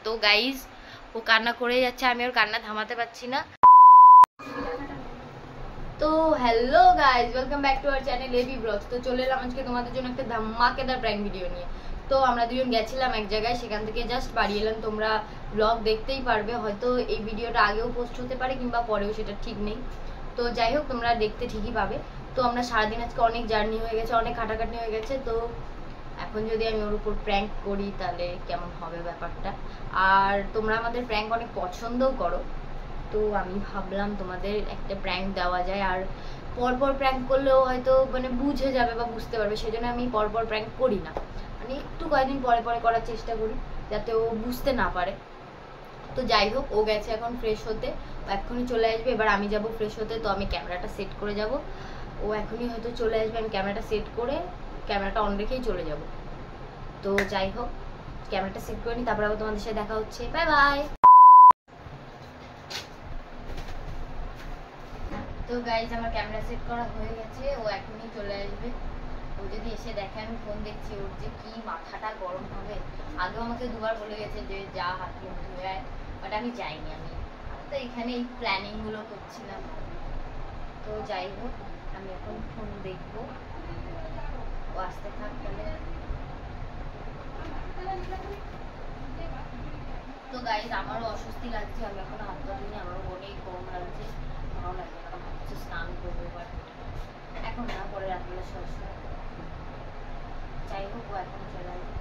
তো গাইজ ও কান্না করে যাচ্ছে, আমি ওর কান্না থামাতে পারছি না। তো hello guys, welcome back to our channel AB blogs. তো চলে এলাম আজকে তোমাদের জন্য একটা ধামাকেদার প্র্যাঙ্ক ভিডিও নিয়ে। তো আমরা দুজন গেছিলাম এক জায়গায়, সেখান থেকে জাস্ট বাড়ি এলাম। তোমরা ব্লগ দেখতেই পারবে, হয়তো এই ভিডিওটা আগেও পোস্ট হতে পারে কিংবা পরেও, সেটা ঠিক নেই। তো যাই হোক, তোমরা দেখতে ঠিকই পাবে। তো আমরা সারাদিন আজকে অনেক জার্নি হয়ে গেছে, অনেক খাটাখাটনি হয়ে গেছে। তো এখন যদি আমি ওর উপর প্র্যাঙ্ক করি তাহলে কেমন হবে ব্যাপারটা। আর তোমরা আমাদের প্র্যাঙ্ক অনেক পছন্দও করো, তো আমি ভাবলাম তোমাদের একটা প্র্যাঙ্ক দেওয়া যায়। আর পরপর প্র্যাঙ্ক করলেও হয়তো মানে বুঝে যাবে বা বুঝতে পারবে, সেই জন্য আমি পরপর প্র্যাঙ্ক করি না, মানে একটু কয়েকদিন পরে পরে করার চেষ্টা করি যাতে ও বুঝতে না পারে। তো যাই হোক, ও গেছে এখন ফ্রেশ হতে, ও এক্ষুনি চলে আসবে। এবার আমি যাব ফ্রেশ হতে, তো আমি ক্যামেরাটা সেট করে যাব। ও এখনই হয়তো চলে আসবে, আমি ক্যামেরাটা সেট করে ক্যামেরাটা অন রেখেই চলে যাব। তো যাই হোক, ক্যামেরাটা সেট করে নিই, তারপর আবার তোমাদের সাথে দেখা হচ্ছে। Bye bye. তো গাইজ, আমার ক্যামেরা সেট করা হয়ে গেছে, ও এখনই চলে আসবে। ও যদি এসে দেখে আমি ফোন দেখছি, ওর যে কি মাথাটা গরম হবে। আগেও আমাকে দুবার বলে গেছে যে যা হাত মুখ ধুয়ে আয়, বাট আমি যাইনি। আমি তো এখানে এই প্ল্যানিং গুলো করছিলাম। তো যাই হোক, আমি এখন ফোন দেখবো, ও আসতে থাক তাহলে। তো গাইজ, আমারও অস্বস্তি লাগছে, আমি এখন হাত পা ধুইনি, আমারও অনেক গরম লাগছে, ভালো লাগছে না, ভাবছি স্নান করবো, বাট এখন না, পরে রাত্রিবেলা সমস্যা। যাই হোক, ও এখন চলে আসবে।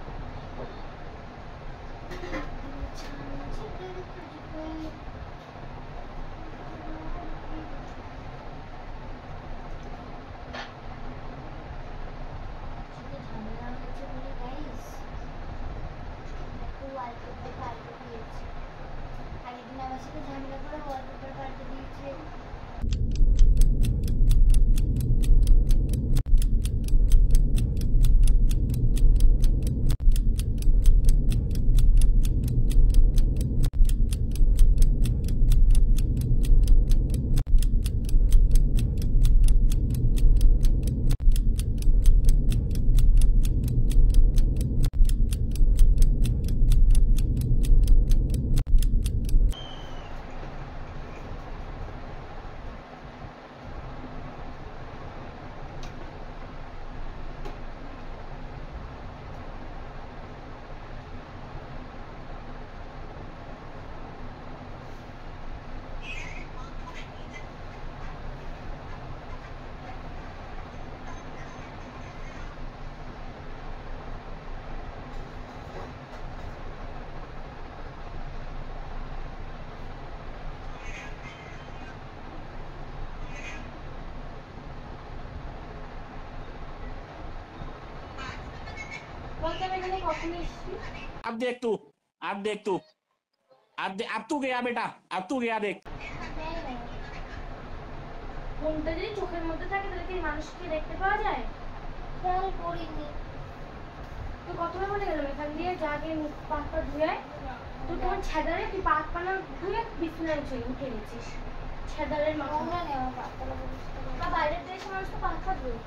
अब देख तू, अब देख तू, अब तू गया बेटा, अब तू गया देख। ফোনটা যদি চোখের মধ্যে থাকে তাহলে কি মানুষকে দেখতে পাওয়া যায়? খেয়াল করিনি তো। কতবার বলে গেলাম এখান দিয়ে যাকে মুখ পাক পা ধুয়ে, তো তোমার ছেদারে তুই পাক পানা ধুয়ে বিছানায় উঠে গেছিস। ছেদারের মাথা নেওয়া পাতলা বা বাইরের দেশে মানুষ তো পাখা ধুয়ে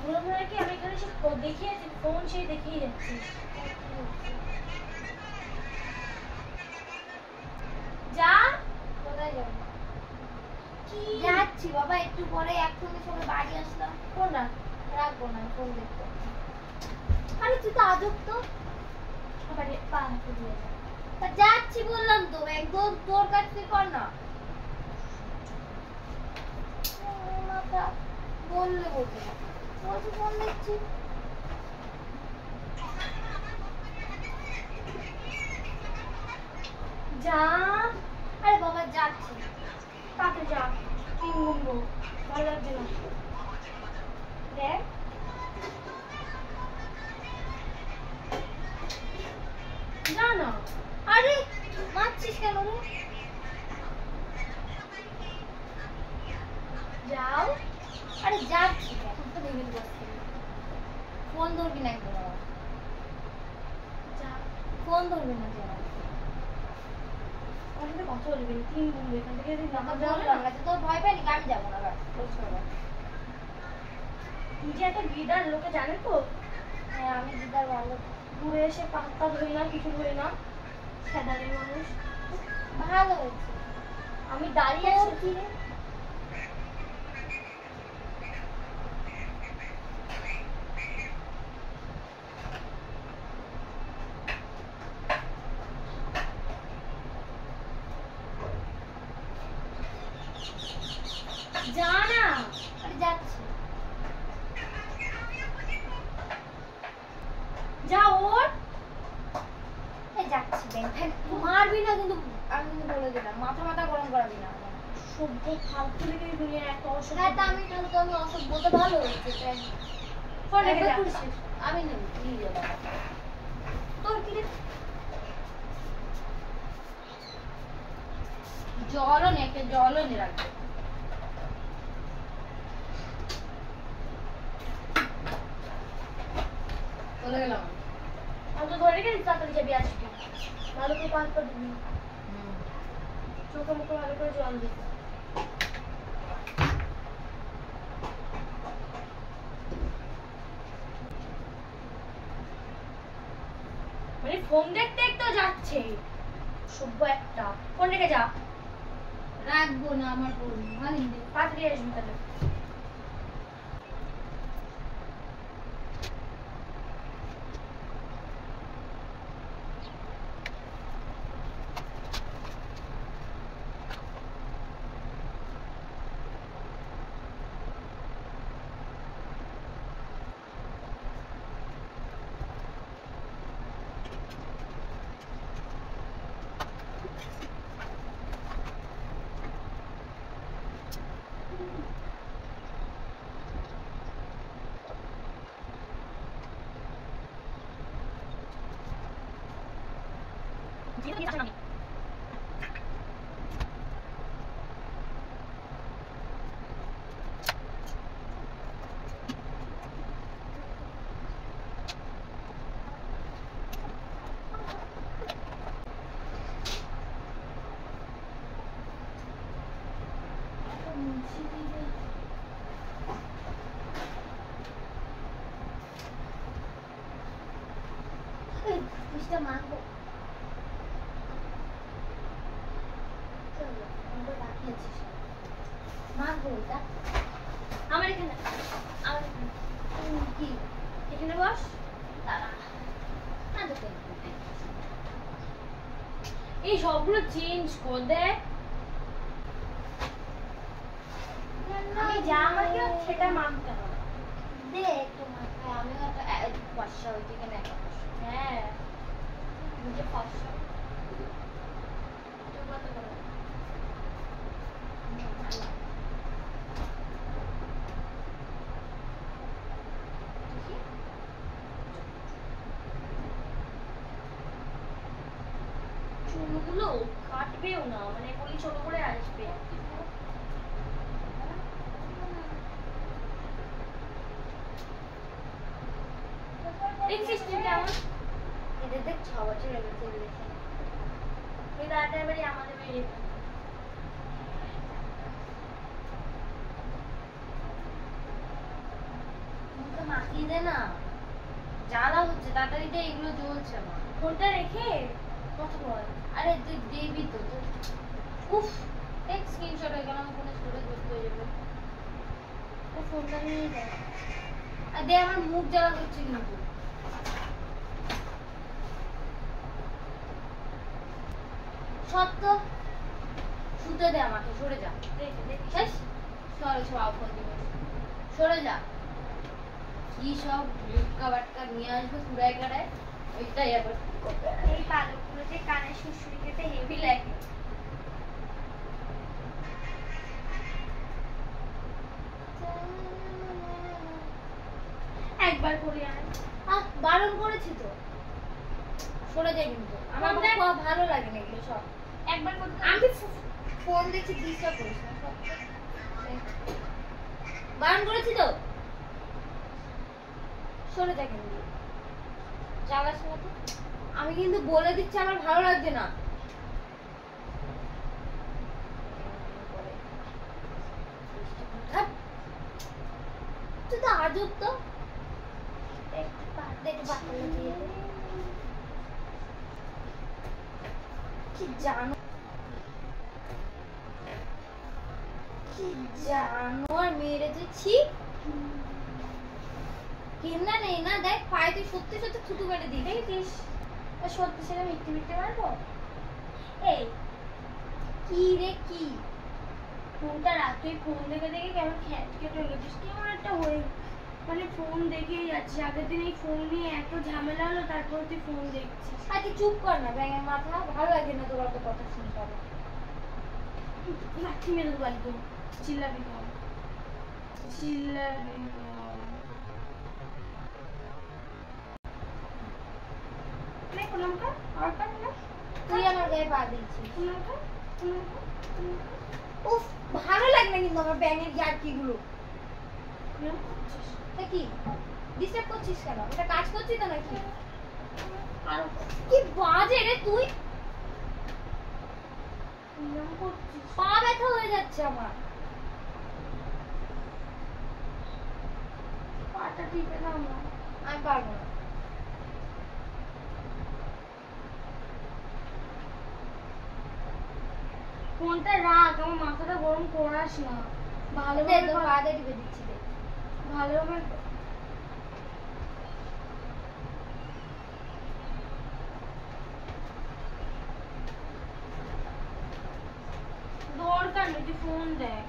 মনে হয় কি আমি এখানে সে দেখিয়েছি, ফোন সেই দেখিয়ে যাচ্ছিস। যা, কোথায় যাবো? যাচ্ছি বাবা, একটু পরে একসঙ্গে সবাই বাড়ি আসলাম। ফোনটা রাখবো না, ফোন দেখবো। আরে তুই তো আজব তো, বাড়ি পা হাতে দিয়ে যা। যাচ্ছি বললাম তো, একদম তোর কাছ থেকে কর না। বললে বলতে বলছি ফোন দেখছি। যা, আরে বাবা যাচ্ছি, তাতে যা, কি বলবো, ভালো লাগছে না। দেখ যা না। আরে মারছিস কেন রে? যাও। আরে যাচ্ছি, এখন তো ভেঙে বসছি। ফোন ধরবি না একদম, যা ফোন ধরবি না। যা কথা বলবি, তিন বলবি এখান থেকে। তোর ভয় পাই নাকি? আমি যাবো না, নিজে একটা গিটার, লোকে জানে তো। হ্যাঁ, আমি গিটার ভালো। ঘুরে এসে পাত্তা ধরি না, কিছু ধরি না। ছেদারে মানুষ। ভালো হয়েছে। আমি দাঁড়িয়ে আছি। যা না। আরে যাচ্ছি। যা ওর। এই যাচ্ছি বেন। মারবি না কিন্তু, আমি কিন্তু বলে দিলাম, মাথা গরম করাবি না। সভ্য ফালতু লেগে দুনিয়ার একটা অসভ্য। হ্যাঁ তা আমি কিন্তু আমি অসভ্য তো ভালো হয়েছে তাই। ফোন রেখে যা। আমি নেব নিয়ে যাবো। তোর কি রে? জলও নেই, একটা জলও নিয়ে রাখবে। চলে গেলাম। আমি তো ধরে রেখে দিচ্ছি, তাড়াতাড়ি যাবি আসবি। ভালো করে পাস করে দিবি। চোখে মুখে ভালো করে জল দিবি। মানে ফোন দেখতে দেখতে যাচ্ছে সভ্য একটা। ফোন রেখে যা। রাখবো না, আমার বোন মালিন দে। তাড়াতাড়ি আসবি তাহলে। মিষ্টা মাখবো। মাখবো এটা আমার এখানে। আমার কি এখানে বস। দাঁড়া না তো এই সবগুলো চেঞ্জ কর দে। আমি যা আমাকে সেটা মানতে হবে। দে একটু মাথায়, আমিও একটা ফর্সা হইতে কেন একা ফর্সা। হ্যাঁ নিজে ফর্সা চুলগুলো কাটবেও না, মানে বলি ছোট করে আসবে। দেখছিস তুই কেমন? এদের দেখ 6 বছর হয়ে গেছে রিলেশন। এই দাদাটা এবারে আমাদের বেরিয়ে মুখে মাখিয়ে দে না, জ্বালা হচ্ছে। তাড়াতাড়ি দে, এগুলো জ্বলছে আমার। ফোনটা রেখে কথা বল। আরে তুই দেবি তো। উফ, এক স্ক্রিনশট হয়ে গেল, আমার ফোনে স্টোরেজ ভর্তি হয়ে যাবে। ফোনটা নিয়ে যা। আর দে, আমার মুখ জ্বালা করছে কিন্তু। সত্য শুতে দে আমাকে, সরে যা। শেষ সরে সব ফোন দিবে, সরে যা। কি সব লুটকা বাটকা নিয়ে আসবে কুড়ায় কাড়ায়, ওইটাই আবার এই পালকগুলো যে কানে সুরসুরি খেতে হেভি লাগে। একবার করে আয়। বারণ করেছি তো, সরে যাই কিন্তু। আমার ফোন দেখ। খুব ভালো লাগে না এগুলো সব। একবার করতে আমি ফোন দেখছি, ডিস্টার্ব করিস না সব। বারণ করেছি তো, সরে যা কিন্তু। যাওয়ার সময় তো আমি কিন্তু বলে দিচ্ছি, আমার ভালো লাগছে না। তুই তো আজব তো। একটু পাতলা দিয়ে দে। কি জানো আর মেরেছে ছি কেনা নেই না দেখ পায়ে তুই সত্যি সত্যি থুতু মেরে দিই দেখেছিস সত্যি সেটা মিথ্যে মারবো এই কি রে কি ফোনটা রাখ তুই ফোন দেখে দেখে কেমন খ্যাটকেট হয়ে গেছিস কেমন একটা হয়ে মানে ফোন দেখেই যাচ্ছিস আগের দিন এই ফোন নিয়ে এত ঝামেলা হলো তারপর তুই ফোন দেখছিস আর তুই চুপ কর না ব্যাঙের মাথা ভালো লাগে না তোর অত কথা শুনতে হবে লাঠি মেরে দেবো একদম চিল্লাবি না চিল্লাবি না তুই আমার গায়ে পা দিয়েছিস উফ ভালো লাগে না কিন্তু আমার ব্যাঙের ইয়ার্কি গুলো তা কি ডিস্টার্ব করছিস কেন এটা কাজ করছিস তো নাকি আর কি বাজে রে তুই পা ব্যথা হয়ে যাচ্ছে আমার পাটা টিপে দাও না আমি পারবো না ফোনটা রাখ আমার মাথাটা গরম করাস না ভালোভাবে তোর পা দিয়ে টিপে দিচ্ছি রে ভালোভাবে দরকার নেই তুই ফোন দেখ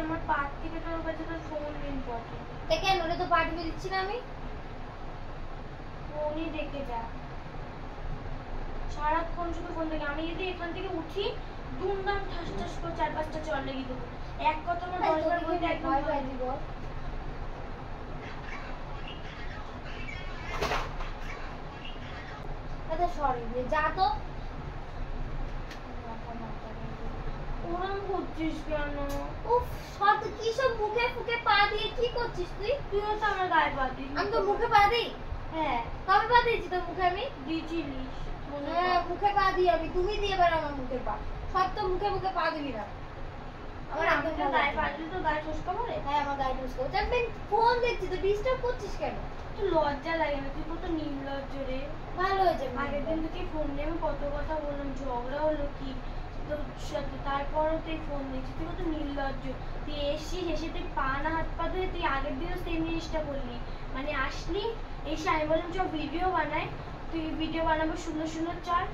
আমার পাট থেকে তোর কাছে তোর ফোন ইম্পর্টেন্ট তা কেন রে তো পা টিপে দিচ্ছি না আমি ফোনই দেখে যা সারাক্ষণ শুধু ফোন দেখে আমি যদি এখান থেকে উঠি দুমদাম ঠাস ঠাস করে 4-5টা চল লেগে দেবো এক কথা আমার 10বার বলতে একদম ভয় পাই দিব আচ্ছা সরি যা তো ওরম করছিস কেন উফ সব কি সব মুখে ফুকে পা দিয়ে কি করছিস তুই তুইও তো আমার গায়ে পা দিস আমি তো মুখে পা দিই হ্যাঁ কবে পা দিয়েছি তোর মুখে আমি দিয়েছিলিস হ্যাঁ মুখে পা দিই আমি তুমি দিয়ে বেড়া আমার মুখে পা সব তো মুখে মুখে পা দিবি না আমার একদম আমাকে গায়ে পা দিলে তো গায়ে ঠসকা পড়ে হ্যাঁ আমার গায়ে ঢুস করছে আমি ফোন দেখছি তো ডিস্টার্ব করছিস কেন তুই লজ্জা লাগে না তুই কত নির্লজ্জ রে ভালো হয়েছে আগের দিন থেকে ফোন নিয়ে আমি কত কথা বললাম ঝগড়া হলো কি তোর সাথে তারপরও তুই ফোন দেখছিস তুই কত নির্লজ্জ তুই এসছিস এসে তুই পা না হাত পা ধরে তুই আগের দিনও সেম জিনিসটা করলি মানে আসলি এসে আমি বললাম চল ভিডিও বানাই তুই ভিডিও বানাবো সুন্দর সুন্দর চল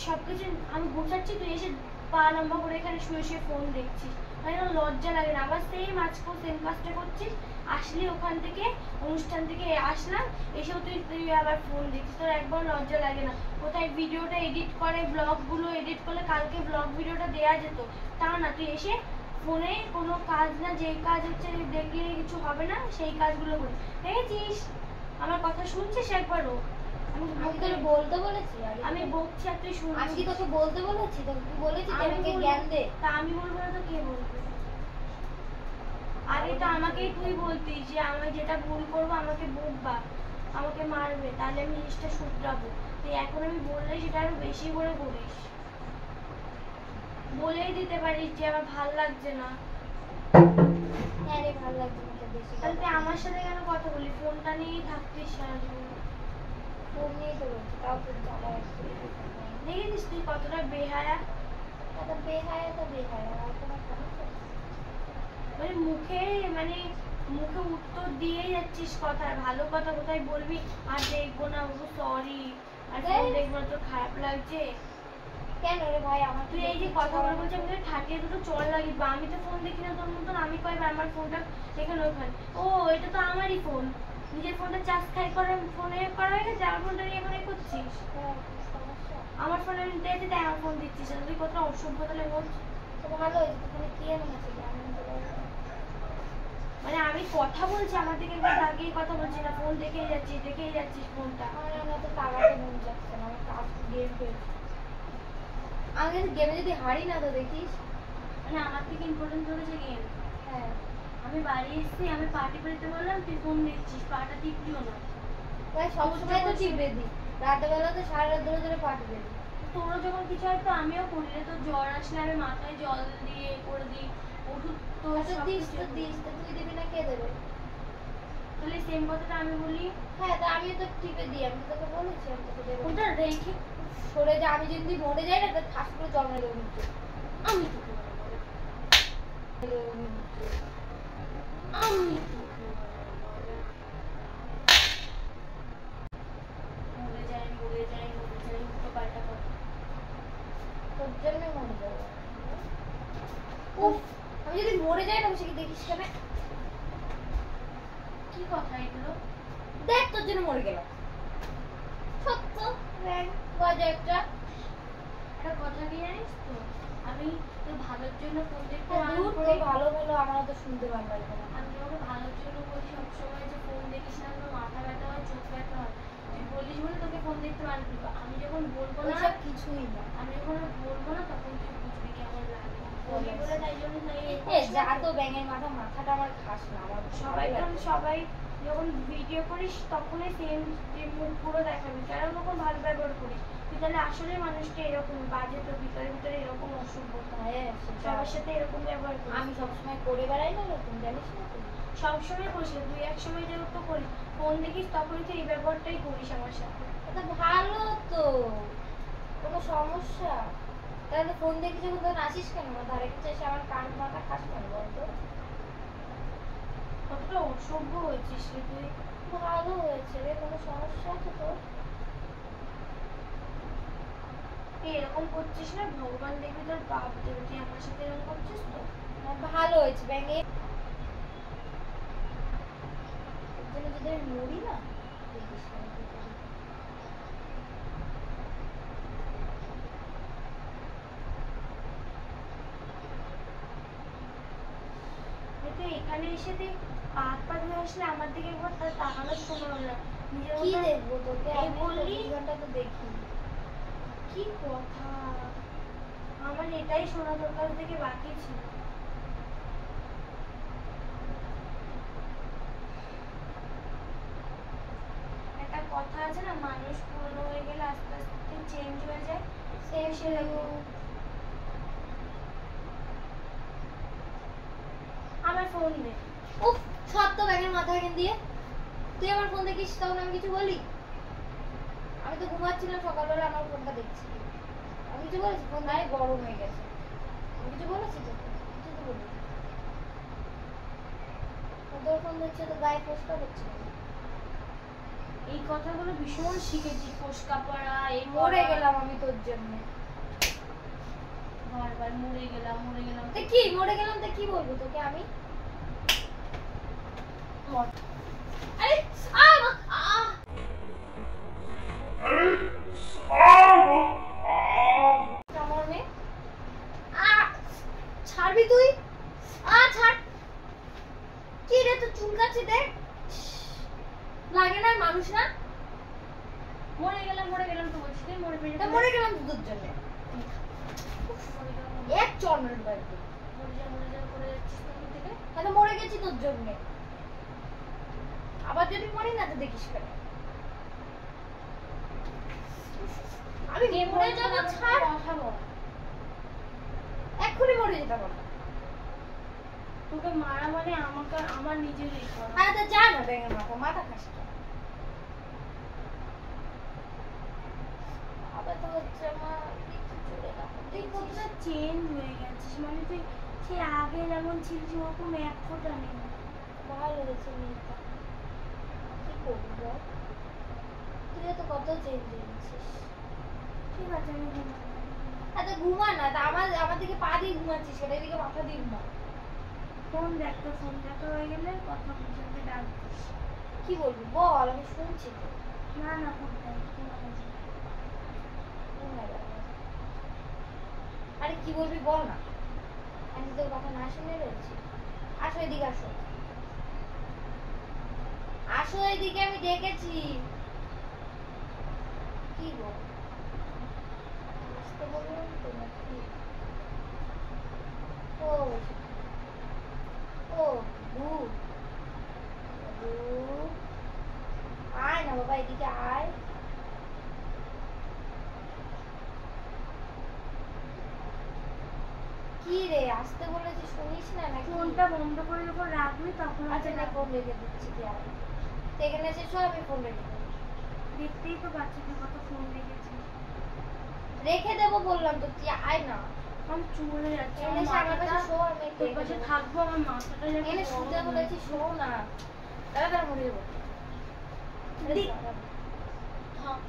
সবকিছু আমি গোছাচ্ছি তুই এসে পা লম্বা করে এখানে শুয়ে শুয়ে ফোন দেখছিস মানে লজ্জা লাগে না আবার সেম আজকেও সেম কাজটা করছিস আসলি ওখান থেকে অনুষ্ঠান থেকে আসলাম এসেও তুই আবার ফোন দেখছিস তোর একবার লজ্জা লাগে না কোথায় ভিডিওটা এডিট করে ব্লগগুলো এডিট করলে কালকে ব্লগ ভিডিওটা দেওয়া যেত তা না তুই এসে ফোনে কোনো কাজ না যেই কাজ হচ্ছে দেখলে কিছু হবে না সেই কাজগুলো করি দেখেছিস আমার কথা শুনছিস একবারও আমি তোকে বলতে বলেছি আমি বকছি আর তুই শুনছিস আমি কি তোকে বলতে বলেছি তোকে তুই বলেছি আমি আমাকে জ্ঞান দে তা আমি বলবো না তো কে বলবে আগে তো আমাকেই তুই বলতিস যে আমি যেটা ভুল করবো আমাকে বকবা আমাকে মারবে তাহলে আমি জিনিসটা শুধরাবো তুই এখন আমি বললে সেটা আরো বেশি করে করিস বলেই দিতে পারিস যে আমার ভাল লাগছে না হ্যাঁ রে ভালো লাগছে না তো বেশি তাহলে তুই আমার সাথে কেন কথা বলি ফোনটা নিয়েই থাকতিস সারাদিন ফোন নিয়ে তো বলছি তাও তো জায়গা দেখেছিস তুই কতটা বেহায়া এত বেহায়া তো বেহায়া আর কোনো সমস্যা মানে মুখে উত্তর দিয়েই যাচ্ছিস কথা ভালো কথা কোথায় বলবি আর দেখবো না সরি আর দেখবো না তোর খারাপ লাগছে কেন রে ভাই আমার তুই এই যে কথাগুলো বলছিস আমি ঠাকিয়ে দুটো চল লাগিস বা আমি তো ফোন দেখি না তোর মতন আমি কয়বার আমার ফোনটা এখানে ওখানে ও এটা তো আমারই ফোন নিজের ফোনটা চার্জ খাই করে ফোনে করা হয়ে গেছে আমার ফোনটা নিয়ে এখন করছিস আমার ফোনে আমি দিয়েছি তাই আমার ফোন দিচ্ছিস তুই কত অসভ্য তাহলে বলছিস ভালো হয়েছে তোখানে কি এমন আছে মানে আমি কথা বলছি আমার দিকে একবার তাকিয়ে কথা বলছি না ফোন দেখেই যাচ্ছিস ফোনটা আমার তো তাকাতে মন যাচ্ছে না আমার কাজ গেম খেলছি আমি গেমে যদি হারি না তো দেখিস মানে আমার থেকে ইম্পর্টেন্ট ধরেছে গেম হ্যাঁ আমি বাড়ি এসেছি আমি পার্টি করতে বললাম তুই ফোন দেখছিস পাটা টিপলিও না ভাই সবসময় তো টিপে দিই রাতের বেলা তো সারা রাত ধরে ধরে পাঠিয়ে দিই তোরও যখন কিছু হয় তো আমিও করি রে তোর জ্বর আসলে আমি মাথায় জল দিয়ে করে দিই ওষুধ তো দিস তো তুই দিবি না কে দেবে তাহলে সেম কথাটা আমি বলি হ্যাঁ তা আমিও তো টিপে দিই আমি তো তোকে বলেছি আমি তোকে দেবো ওটা রেখে সরে যা, আমি যদি মরে যাই না তাহলে ঠাস করে জল মেরে দেবো কিন্তু। আমি তোকে আমি মরে যাই উল্টো পাল্টা কথা। তোর জন্য মরে যাবো। উফ, আমি যদি মরে যাই না সে কি দেখিস কেন? কি কথা এগুলো? দেখ তোর জন্য মরে গেলাম। সত্য বাজে একটা কথা কি জানিস তো, আমি তোর ভালোর জন্য ফোন দেখতে ভালো ভালো আমার তো শুনতে ভালো লাগবে না। আমি তোকে ভালোর জন্য বলি সবসময় যে ফোন দেখিস না, তোর মাথা ব্যথা হয়, চোখ ব্যথা হয়। তুই বলিস বলে তোকে ফোন দেখতে বারণ করবো। আমি যখন বলবো না, ওইসব কিছুই না। আমি যখন বলবো না তখন তুই বুঝবি কেমন লাগে। বলি বলে তাই জন্য যা তো ব্যাঙের মাথাটা আমার খাস না। আমার সবাই যখন ভিডিও করিস তখনই সেম মুখ পুরো দেখাবি, কারণ তখন ভালো ব্যবহার করিস। তুই তাহলে আসলে মানুষকে এরকম বাজে, তো ভিতরে ভিতরে এরকম অসভ্যতা। সবার সাথে এরকম ব্যবহার করিস। আমি সবসময় করে বেড়াই না, তুমি জানিস না? সবসময় করিস না, তুই এক সময় যেহেতু করিস, ফোন দেখিস তখনই তো এই ব্যবহারটাই করিস আমার সাথে। এটা ভালো তো, কোনো সমস্যা? তাহলে ফোন দেখি যখন তখন আসিস কেন? আমার ধারে কাছে এসে আমার কান মাথা খাস কেন বলতো? কতটা অসভ্য হয়েছিস রে তুই। ভালো হয়েছে রে, কোনো সমস্যা আছে তোর? এরকম করছিস না, ভগবান দেখবি তোর পাপ দেবে। তুই আমার সাথে এরকম করছিস তো? ভালো হয়েছে ব্যাঙে যদি আমি মরি না, দেখিস কেন কি করি। তুই এখানে এসে তুই হাত পা ধুয়ে আসলে আমার দিকে একবার তার তাকানো শোনা হলো না। কি দেখবো তোকে? এই আমি বললি 24 ঘন্টা তো দেখি। কি কথা, আমার এটাই শোনা দরকার থেকে বাকি ছিল। একটা কথা আছে না, মানুষ পুরনো হয়ে গেলে আস্তে আস্তে চেঞ্জ হয়ে যায়, সেরকম। আমার ফোন দে। উফ, সব তো ব্যাঙের মাথা এখান দিয়ে। তুই আমার ফোন দেখিস তখন আমি কিছু বলি? আমি তো ঘুমাচ্ছিলাম সকালবেলা, আমার ফোনটা দেখছি। আমি কিছু বলেছি? ফোন গায়ে গরম হয়ে গেছে। আমি কিছু বলেছি তোকে? কিছু তো বলি। তোর ফোন দেখছে তো গায়ে ফোসকা করছে। এই কথাগুলো ভীষণ শিখেছি, ফোসকা পড়া, এই মরে গেলাম আমি তোর জন্য। বারবার মরে গেলাম। তা কি মরে গেলাম? তা কি বলবো তোকে আমি? আরে ছাড়বি তুই? ছাড়। কি রে তুই চুলকাচ্ছে? দেখ লাগে না? মানুষ না? মরে গেলাম তো বলছি, তুই মরে ফেলে তা মরে গেলাম তোর জন্য। এক চর মেরে দেবো। মরে যা করে যাচ্ছিস তুই থেকে। তাহলে মরে গেছি তোর জন্য। আবার যদি মরি না তো দেখিস কেন? আমি মরে যাবো। ছাড়, কথা বল। এক্ষুনি মরে যেতে পারবো। তোকে মারা মানে আমাকে আমার নিজেরই করা। আরে তা যা না ব্যাঙের মাথা খাস না। আবার তো হচ্ছে আমার কিছু চলে না। তুই কতটা চেঞ্জ হয়ে গেছিস, মানে তুই সে আগে যেমন ছিলিস ওরকম এক ফোঁটা নেই। ভালো হয়েছে মেয়েটা। কি করবি বল? তুই তো কত চেঞ্জ হয়ে গেছিস। ঠিক আছে আমি ঘুমাবো। এত ঘুমা না, তা আমার দিকে পা দিয়ে ঘুমাচ্ছিস, সেটা দিকে মাথা দিয়ে ঘুমা। ফোন দেখ, তো ফোন দেখা হয়ে গেলে কথা বুঝতে ডাকছিস। কি বলবি বল, আমি শুনছি তো। না ফোন দেখ। আরে কি বলবি বল না, আমি তোর কথা না শুনে রয়েছি। আসো এদিকে, আসো এদিকে, আমি দেখেছি। কি বল? আসতে বললাম তো নাকি? ও আয় না বাবা, এদিকে আয়। কি রে আসতে বলেছি শুনিস না নাকি? ফোনটা বন্ধ করে যখন রাখবি তখন আচ্ছা না, ফোন রেখে দিচ্ছি। কি আর এখানে এসে শো, আমি ফোন রেখে দেবো। দেখতেই তো পাচ্ছি তুই কত ফোন রেখেছিস। রেখে দেবো বললাম তো, তুই আয় না। আমি চলে যাচ্ছি, এনে আমার কাছে শো, আমি তোর কাছে থাকবো, আমার মাথাটা এনে শুতে বলেছি, শো না। দাঁড়া দাঁড়া মরে যাবো। থাক।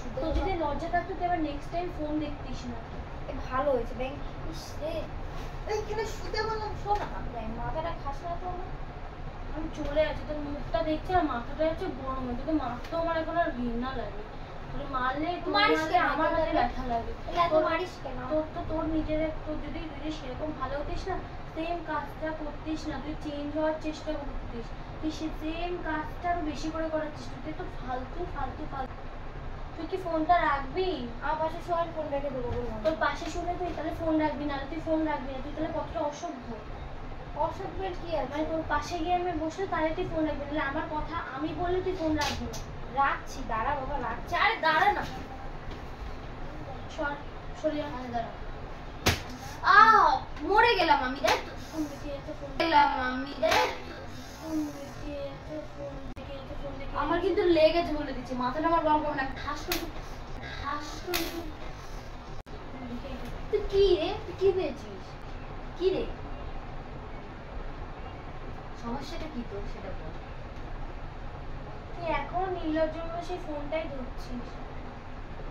শুতে তোর যদি লজ্জা থাকতো তুই এবার নেক্সট টাইম ফোন দেখতিস না। ভালো হয়েছে ব্যাং। ইস রে, এইখানে শুতে বললাম, শো না। মাথাটা খাস না তো আমার। আমি চলে যাচ্ছি, তোর মুখটা দেখছি আর মাথাটা যাচ্ছে গরম হয়ে, তোকে মারতেও আমার এখন আর ঘৃণা লাগে। তুই মারলে আমার হাতে ব্যথা লাগে। তোর নিজের, তোর যদি সেরকম ভালো হতিস না, সেম কাজটা করতিস না, তুই চেঞ্জ হওয়ার চেষ্টা করতিস, তুই সেম কাজটা আরো বেশি করে করার চেষ্টা, তুই তো ফালতু ফালতু ফালতু। তুই কি ফোনটা রাখবি? আমার পাশে শোয়ার ফোন রেখে দেবো বললাম। তোর পাশে শুনে তুই তাহলে ফোন রাখবি না, তুই ফোন রাখবি না, তুই তাহলে কতটা অসভ্য। অসভ্যের কি আছে? মানে তোর পাশে গিয়ে আমি বসলে তাহলে তুই ফোন রাখবি, নাহলে আমার কথা আমি বললে তুই ফোন রাখবি না। রাখছি, দাঁড়া বাবা, রাখছি। আরে দাঁড়া না, সরে যা। দাঁড়া। মরে গেলাম আমি, দেখ ফোন দেখে যাচ্ছে, ফোন গেলাম আমি, দেখ। ফোন দেখে যাচ্ছে, ফোন দেখে যাচ্ছে, ফোন দেখে আমার কিন্তু লেগেছে বলে দিচ্ছি, মাথাটা আমার গরম করবে না। ঠাস করে তুই কি রে, তুই কি পেয়েছিস? কি রে, সমস্যাটা কি তোর সেটা বল। তুই এখনো নির্লজ্জের মতো সেই ফোনটাই ধরছিস।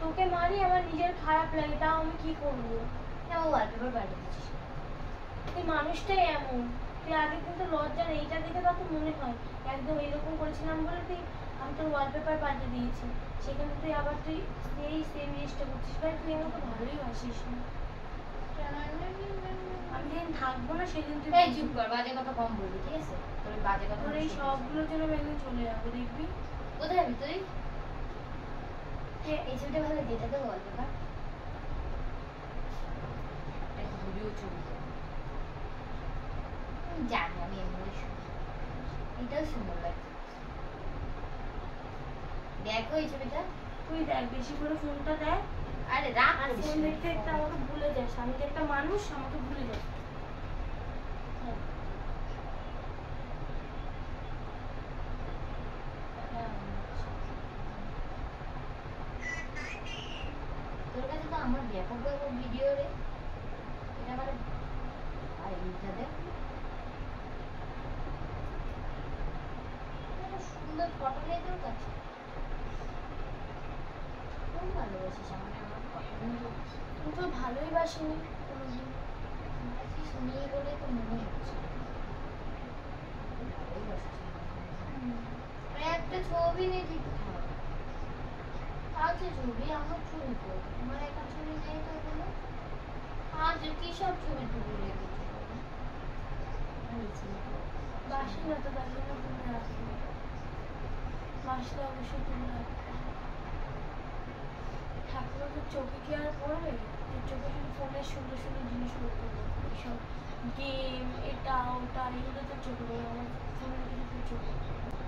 তোকে মারি আমার নিজের খারাপ লাগে, তাও আমি কি করবো? আমার ওয়ালপেপার পাল্টে দিচ্ছিস। তুই মানুষটাই এমন, তুই আগে কিন্তু লজ্জা নেই, এইটা দেখে তো মনে হয় একদম এরকম করেছিলাম বলে তুই আমি তোর ওয়ালপেপার পাল্টে দিয়েছি, সেখানে তুই আবার তুই সেই সেম জিনিসটা করছিস। ভাই তুই আমাকে ভালোই বাসিস না। আমি যেদিন থাকবো না সেদিন তুই এই চুপ কর, বাজে কথা কম বলবি, ঠিক আছে? তোর এই বাজে কথা তোর এই সবগুলোর জন্য আমি একদিন চলে যাবো, দেখবি। কোথায় যাবি তুই? এই ছবিটা ভালো, যেটা তো ওয়ালপেপার একটা ভিডিও ছবি জানি আমি, এমনি এটাও সুন্দর লাগছে। দেখো এই ছবিটা, তুই দেখ বেশি করে ফোনটা দেখ। আরে রাখ, আর ফোন দেখতে দেখতে আমাকে ভুলে যাস, আমি তো একটা মানুষ, আমাকে ভুলে যাস। তোর কাছে তো আমার ব্যাপক ব্যাপক ভিডিও রে, এটা মানে আর এইটা দেখ, সুন্দর ফটো নেই তোর কাছে? খুব ভালোবাসিস আমাকে, আমার ফটো নিয়ে তুই তো ভালোই বাসিনি কোনোদিন। শুনিয়ে বলে তো মনে হচ্ছে একটা ছবি নেই ঠিকঠাক। আছে ছবি, আমার ছবি তো, আমার একটা ছবি নেই তো বলে। আজ কি সব ছবি তুলে রেখেছি? বাসি না তো, তার জন্য তুলে রাখি, বাসলে অবশ্যই তুলে রাখি। ঠাকুর তোর চোখে কি আর পড়বে? তোর চোখে শুধু ফোনের সুন্দর সুন্দর জিনিস পড়তে হবে, এইসব গেম, এটা ওটা, এগুলো তোর চোখে পড়বে, আমার ফোনের কিছু তোর চোখে পড়বে।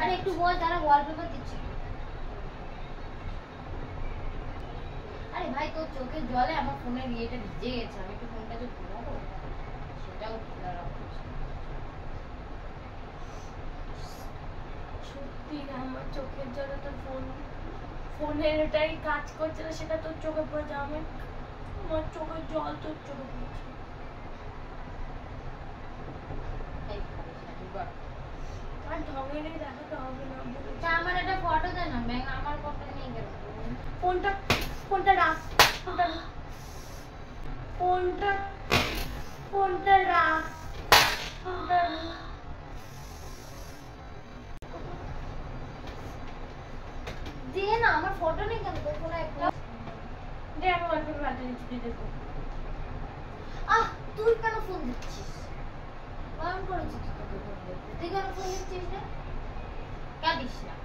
আরে একটু বল, তারা ওয়ালপেপার দিচ্ছি। আরে ভাই তোর চোখের জলে আমার ফোনের ইয়েটা ভিজে গেছে, আমি একটু ফোনটা যে ঘুমাবো সেটাও সত্যি আমার চোখের জলে তোর ফোনের ওটাই কাজ করছে না, সেটা তোর চোখে পড়ে যাবে। আমার চোখের জল তোর চোখে পড়ছে। আর ঢঙের দেখাতে হবে না, আমার একটা ফটো দে না ব্যাং, আমার ফটো নিয়ে গেল। ফোনটা রাখ, ফোনটা রাখ। দে না, আমার ফটো নেই কেন তোর ফোনে? একটা দে, আমি ওয়ালপেপার পাল্টে দিচ্ছি, তুই দেখো। তুই কেন ফোন দিচ্ছিস? বারণ করেছিস তোকে ফোন দিতে, তুই কেন ফোন দিচ্ছিস রে? কাঁদিস না,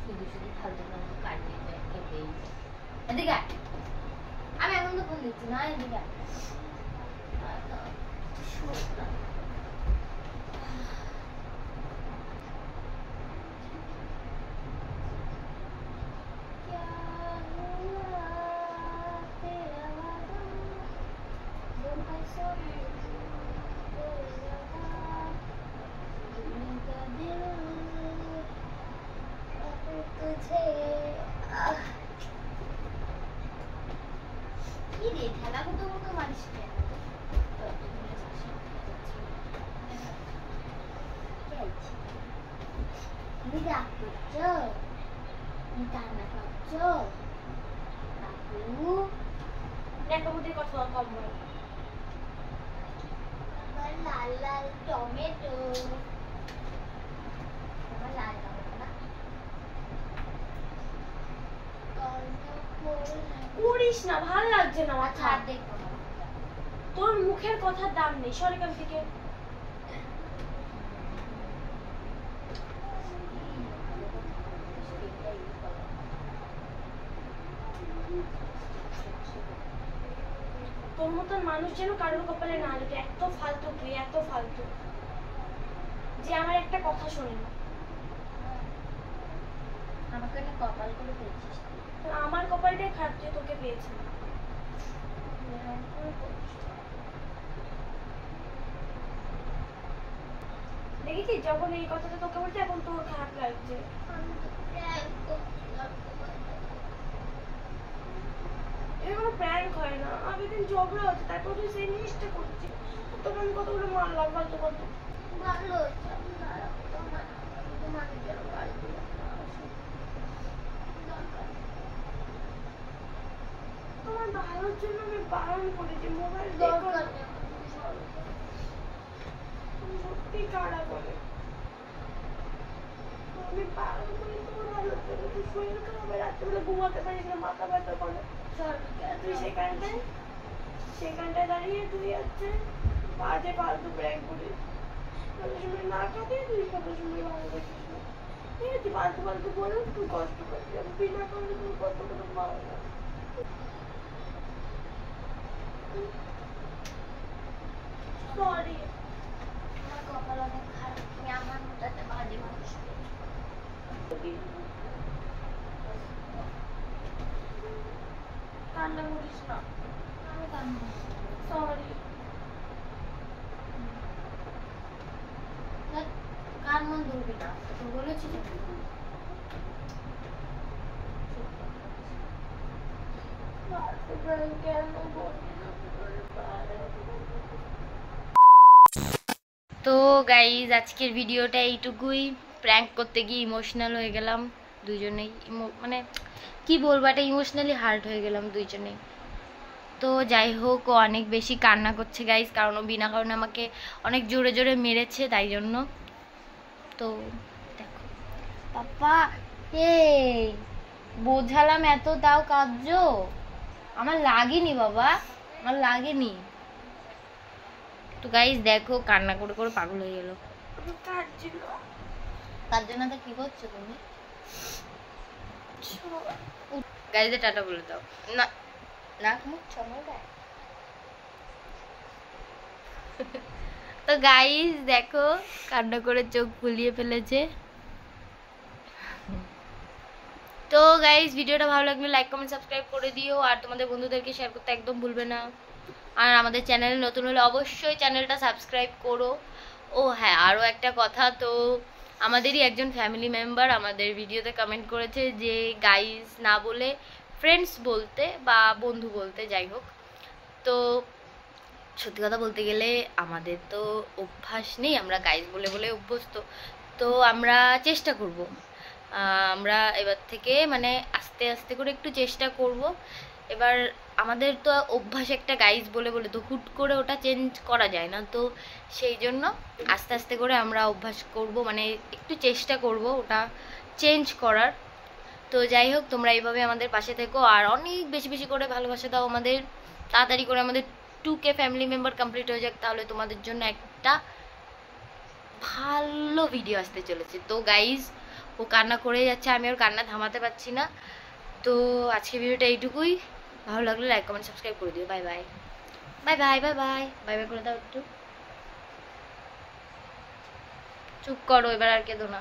শুধু শুধু ফালতু ফালতু কাটিয়ে যায়, কেটেই যায়। এদিকে আয়। আমি এখন তো ফোন দিচ্ছি না, এদিকে আয়। লাল লাল টমেটো লাল করিস না, ভালো লাগছে না মাথা। তোর মুখের কথার দাম নেই, সর এখান থেকে। তোর মতন মানুষ যেন কারোর কপালে না জুটে। এত ফালতু তুই, এত ফালতু যে আমার একটা কথা শোনে না। আমাকে না কপাল করে পেয়েছিস। আমার কপালটাই খারাপ যে তোকে পেয়েছে। দেখেছিস যখন এই কথাটা তোকে বলছে এখন তোর খারাপ লাগছে। এরকম প্র্যাঙ্ক হয় না। আমি দিন ঝগড়া হচ্ছে তারপর তুই সেই জিনিসটা করছিস। তোকে আমি কতগুলো মারলাম ফালতু ফালতু। ভালো তোমার ভালোর জন্য আমি বারণ করেছি মোবাইল দরকার নেই। সত্যি কারা বলে আমি বারণ করি তোমার ভালোর জন্য। তুই শরীর খারাপ হয়, রাত্রেবেলা ঘুমাতে পারিস না, মাথা ব্যথা করে। তুই সেখানটায় দাঁড়িয়ে তুই হচ্ছে বাজে ফালতু প্র্যাঙ্ক করিস। কত সময় না খাবি, তুই কত সময় ভালো দেখিস না। ঠিক আছে, ফালতু ফালতু বলে তুই কষ্ট করবি। আমি বিনা করলে তুই কত কত ভালো না। সরি, আমার কপাল অনেক খারাপ। তুমি আমার মতো একটা বাজে মানুষ। কান্না করিস না, আমি কান্না। সরি। কার মন ধরবি না, তো বলেছি তো। তো গাইজ আজকের ভিডিওটা এইটুকুই। প্র্যাঙ্ক করতে গিয়ে ইমোশনাল হয়ে গেলাম দুজনেই। মানে কি বলবো, একটা ইমোশনালি হার্ট হয়ে গেলাম দুইজনেই। তো যাই হোক, ও অনেক বেশি কান্না করছে গাইজ, কারণ ও বিনা কারণে আমাকে অনেক জোরে জোরে মেরেছে, তাই জন্য। তো দেখো পাপা, এই বোঝালাম এত, তাও কাঁদছো। আমার লাগেনি বাবা, আমার লাগেনি। তো গাইজ দেখো, কান্না করে করে পাগল হয়ে গেল। তার জন্য তো কি করছো তুমি? গাইজে টাটা বলে দাও। না না, মুখ চমকায়। তো গাইজ দেখো, কান্না করে চোখ ফুলিয়ে ফেলেছে। তো গাইজ ভিডিওটা ভালো লাগলে লাইক কমেন্ট সাবস্ক্রাইব করে দিও, আর তোমাদের বন্ধুদেরকে শেয়ার করতে একদম ভুলবে না। আর আমাদের চ্যানেলে নতুন হলে অবশ্যই চ্যানেলটা সাবস্ক্রাইব করো। ও হ্যাঁ, আরও একটা কথা, তো আমাদেরই একজন ফ্যামিলি মেম্বার আমাদের ভিডিওতে কমেন্ট করেছে যে গাইজ না বলে ফ্রেন্ডস বলতে বা বন্ধু বলতে, যাই হোক। তো সত্যি কথা বলতে গেলে আমাদের তো অভ্যাস নেই, আমরা গাইজ বলে বলে অভ্যস্ত। তো আমরা চেষ্টা করব, আমরা এবার থেকে মানে আস্তে আস্তে করে একটু চেষ্টা করব। এবার আমাদের তো অভ্যাস একটা গাইজ বলে বলে, তো হুট করে ওটা চেঞ্জ করা যায় না। তো সেই জন্য আস্তে আস্তে করে আমরা অভ্যাস করব, মানে একটু চেষ্টা করব ওটা চেঞ্জ করার। তো যাই হোক, তোমরা এইভাবে আমাদের পাশে থেকো, আর অনেক বেশি বেশি করে ভালোবাসা দাও আমাদের। তাড়াতাড়ি করে আমাদের 2K ফ্যামিলি মেম্বার কমপ্লিট হয়ে যাক, তাহলে তোমাদের জন্য একটা ভালো ভিডিও আসতে চলেছে। তো গাইজ, ও কান্না করে যাচ্ছে, আমি ওর কান্না থামাতে পারছি না। তো আজকে ভিডিওটা এইটুকুই। ভালো লাগলে লাইক কমেন্ট সাবস্ক্রাইব করে দিও। Bye bye, bye bye, bye bye, bye bye করে দাও একটু। চুপ করো, এবার আর কেঁদো না।